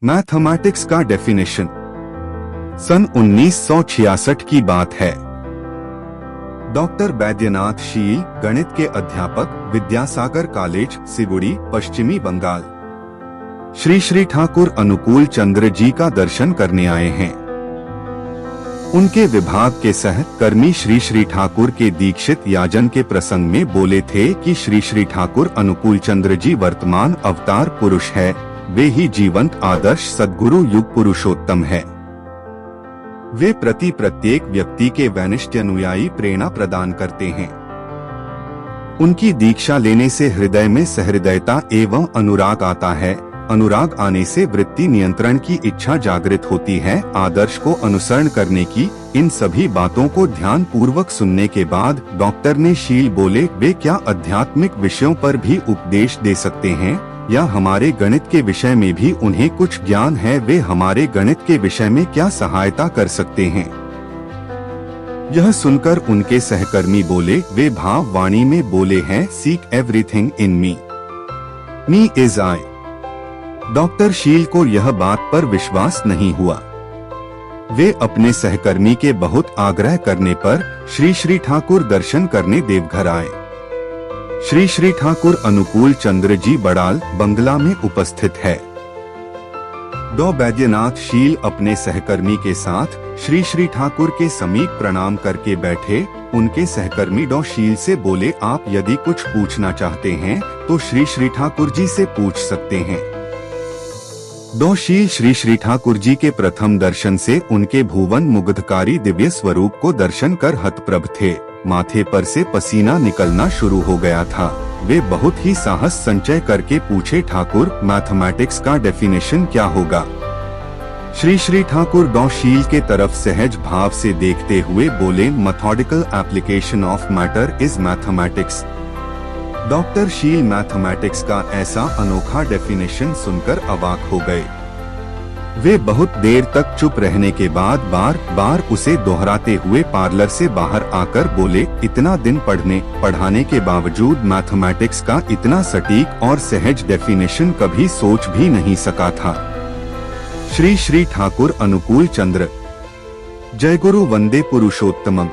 Mathematics का definition. सन 1966 की बात है। डॉक्टर बैद्यनाथ शील गणित के अध्यापक, विद्यासागर कॉलेज, सिवुड़ी, पश्चिमी बंगाल, श्री श्री ठाकुर अनुकूल चंद्र जी का दर्शन करने आए हैं। उनके विभाग के सहकर्मी श्री श्री ठाकुर के दीक्षित याजन के प्रसंग में बोले थे कि श्री श्री ठाकुर अनुकूल चंद्र जी वर्तमान अवतार पुरुष है, वे ही जीवंत आदर्श सद्गुरु युग पुरुषोत्तम है। वे प्रत्येक व्यक्ति के वैनिष्ट अनुयायी प्रेरणा प्रदान करते हैं। उनकी दीक्षा लेने से हृदय में सहृदयता एवं अनुराग आता है। अनुराग आने से वृत्ति नियंत्रण की इच्छा जागृत होती है, आदर्श को अनुसरण करने की। इन सभी बातों को ध्यान पूर्वक सुनने के बाद डॉक्टर ने शील बोले, वे क्या आध्यात्मिक विषयों पर भी उपदेश दे सकते हैं या हमारे गणित के विषय में भी उन्हें कुछ ज्ञान है, वे हमारे गणित के विषय में क्या सहायता कर सकते हैं। यह सुनकर उनके सहकर्मी बोले, वे भाव वाणी में बोले हैं, seek everything in me is I. Doctor शील को यह बात पर विश्वास नहीं हुआ। वे अपने सहकर्मी के बहुत आग्रह करने पर श्री श्री ठाकुर दर्शन करने देवघर आए। श्री श्री ठाकुर अनुकूल चंद्र जी बड़ाल बंगला में उपस्थित है। डॉ बैद्यनाथ शील अपने सहकर्मी के साथ श्री श्री ठाकुर के समीप प्रणाम करके बैठे। उनके सहकर्मी डॉ शील से बोले, आप यदि कुछ पूछना चाहते हैं तो श्री श्री ठाकुर जी से पूछ सकते हैं। डॉ शील श्री श्री ठाकुर जी के प्रथम दर्शन से उनके भुवन मुग्धकारी दिव्य स्वरूप को दर्शन कर हतप्रभ थे। माथे पर से पसीना निकलना शुरू हो गया था। वे बहुत ही साहस संचय करके पूछे, ठाकुर मैथमेटिक्स का डेफिनेशन क्या होगा। श्री श्री ठाकुर डॉ शील के तरफ सहज भाव से देखते हुए बोले, methodical application of matter is mathematics. Doctor शील मैथमेटिक्स का ऐसा अनोखा डेफिनेशन सुनकर अवाक हो गए। वे बहुत देर तक चुप रहने के बाद बार बार उसे दोहराते हुए पार्लर से बाहर आकर बोले, इतना दिन पढ़ाने के बावजूद मैथमेटिक्स का इतना सटीक और सहज डेफिनेशन कभी सोच भी नहीं सका था। श्री श्री ठाकुर अनुकूल चंद्र। जय गुरु वंदे पुरुषोत्तमम।